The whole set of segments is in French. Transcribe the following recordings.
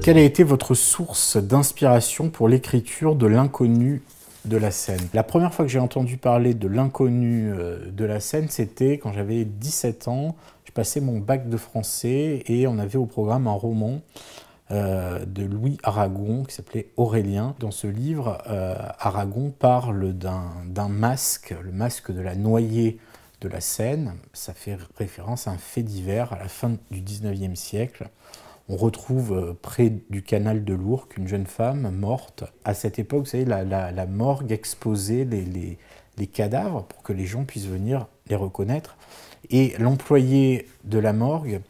Quelle a été votre source d'inspiration pour l'écriture de l'inconnu de la Seine? La première fois que j'ai entendu parler de l'inconnu de la Seine, c'était quand j'avais 17 ans. Je passais mon bac de français et on avait au programme un roman de Louis Aragon qui s'appelait Aurélien. Dans ce livre, Aragon parle d'un masque, le masque de la noyée de la Seine. Ça fait référence à un fait divers à la fin du 19e siècle. On retrouve près du canal de l'Ourcq une jeune femme morte. À cette époque, vous savez, la morgue exposait les cadavres pour que les gens puissent venir les reconnaître. Et l'employé de la morgue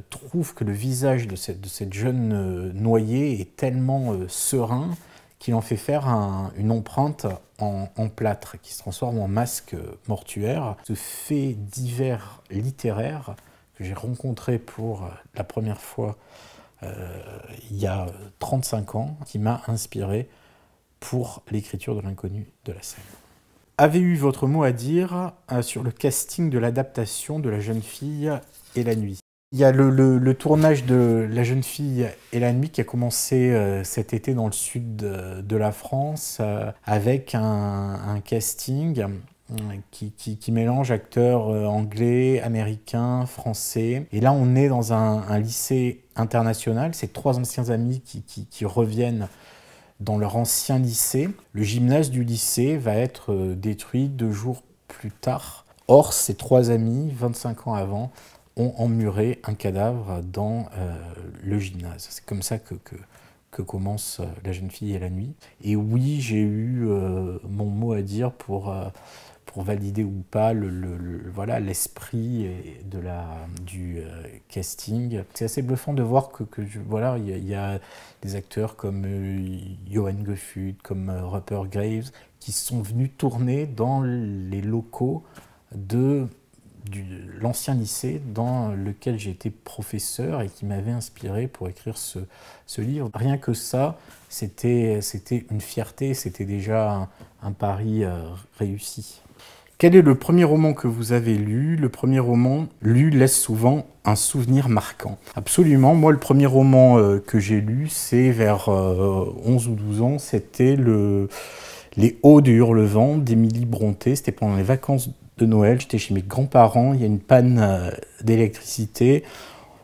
trouve que le visage de cette jeune noyée est tellement serein qu'il en fait faire une empreinte en plâtre qui se transforme en masque mortuaire. Ce fait divers littéraire que j'ai rencontré pour la première fois il y a 35 ans, qui m'a inspiré pour l'écriture de l'inconnu de la Seine. Avez eu votre mot à dire sur le casting de l'adaptation de La jeune fille et la nuit? Il y a le tournage de La jeune fille et la nuit qui a commencé cet été dans le sud de la France avec un casting qui mélange acteurs anglais, américains, français. Et là, on est dans un lycée international. C'est 3 anciens amis qui reviennent dans leur ancien lycée. Le gymnase du lycée va être détruit 2 jours plus tard. Or, ces 3 amis, 25 ans avant, ont emmuré un cadavre dans le gymnase. C'est comme ça que commence La jeune fille et la nuit. Et oui, j'ai eu mon mot à dire pour valider ou pas voilà, l'esprit du casting. C'est assez bluffant de voir voilà, il y a des acteurs comme Johan Goffut, comme Rupert Graves, qui sont venus tourner dans les locaux de l'ancien lycée dans lequel j'ai été professeur et qui m'avait inspiré pour écrire ce livre. Rien que ça, c'était une fierté, c'était déjà un pari réussi. Quel est le premier roman que vous avez lu? Le premier roman lu laisse souvent un souvenir marquant. Absolument. Moi, le premier roman que j'ai lu, c'est vers 11 ou 12 ans. C'était Les Hauts de Hurlevent d'Émilie Brontë. C'était pendant les vacances de Noël. J'étais chez mes grands-parents. Il y a une panne d'électricité.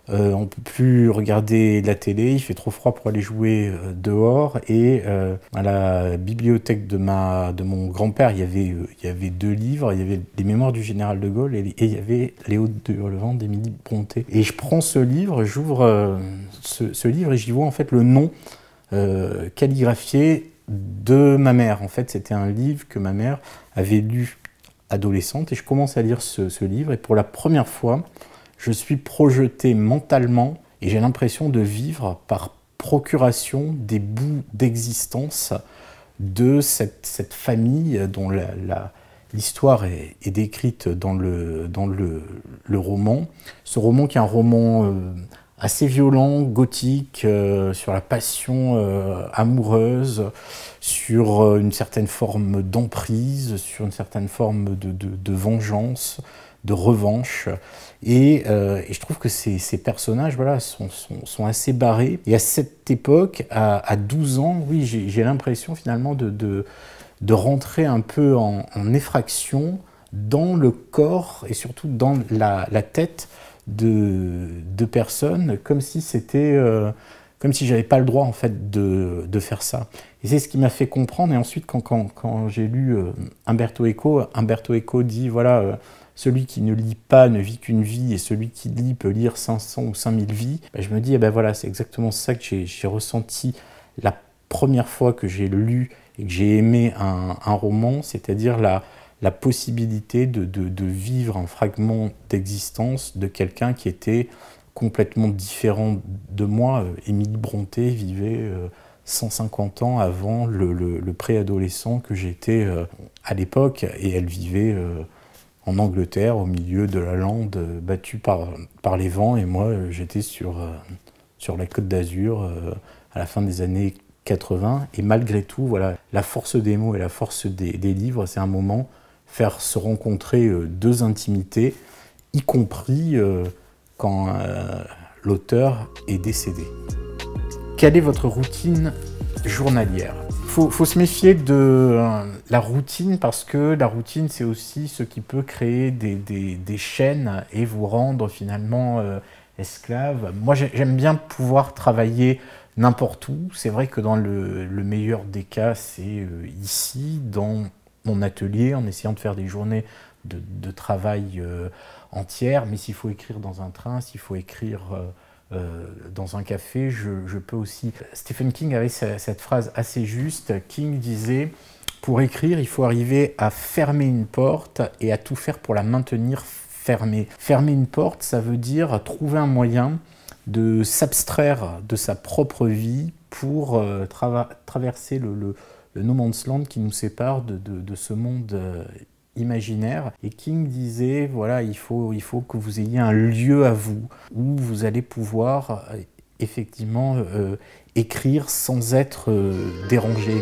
On ne peut plus regarder la télé, il fait trop froid pour aller jouer dehors. Et à la bibliothèque de mon grand-père, il y avait 2 livres. Il y avait Les Mémoires du général de Gaulle et il y avait Les Hauts de Hurlevent d'Émilie Brontë. Et je prends ce livre, j'ouvre ce livre et j'y vois en fait le nom calligraphié de ma mère. En fait, c'était un livre que ma mère avait lu adolescente et je commence à lire ce livre et pour la première fois, je suis projeté mentalement et j'ai l'impression de vivre par procuration des bouts d'existence de cette famille dont l'histoire est décrite dans le roman. Ce roman qui est un roman assez violent, gothique, sur la passion amoureuse, sur une certaine forme d'emprise, sur une certaine forme de vengeance, de revanche. Et je trouve que ces personnages voilà, sont assez barrés. Et à cette époque, à 12 ans, oui, j'ai l'impression finalement de rentrer un peu en effraction dans le corps et surtout dans la tête de personnes, comme si c'était... comme si j'avais pas le droit en fait de faire ça. Et c'est ce qui m'a fait comprendre. Et ensuite, quand j'ai lu Umberto Eco dit voilà, celui qui ne lit pas ne vit qu'une vie, et celui qui lit peut lire 500 ou 5000 vies. Ben, je me dis, eh ben voilà, c'est exactement ça que j'ai ressenti la première fois que j'ai lu et que j'ai aimé un roman, c'est-à-dire la possibilité de vivre un fragment d'existence de quelqu'un qui était complètement différent de moi. Émilie Brontë vivait 150 ans avant le préadolescent que j'étais à l'époque, et elle vivait en Angleterre, au milieu de la lande battue par les vents, et moi j'étais sur la Côte d'Azur à la fin des années 80, et malgré tout, voilà, la force des mots et la force des livres, c'est un moment faire se rencontrer 2 intimités, y compris quand l'auteur est décédé. Quelle est votre routine journalière? Faut se méfier de la routine parce que la routine, c'est aussi ce qui peut créer des chaînes et vous rendre finalement esclave. Moi, j'aime bien pouvoir travailler n'importe où. C'est vrai que dans le meilleur des cas, c'est ici, dans mon atelier, en essayant de faire des journées de travail entières. Mais s'il faut écrire dans un train, s'il faut écrire dans un café, je peux aussi. Stephen King avait cette phrase assez juste. King disait, pour écrire, il faut arriver à fermer une porte et à tout faire pour la maintenir fermée. Fermer une porte, ça veut dire trouver un moyen de s'abstraire de sa propre vie pour traverser le no man's land qui nous sépare de ce monde imaginaire. Et King disait, voilà, il faut que vous ayez un lieu à vous où vous allez pouvoir effectivement écrire sans être dérangé.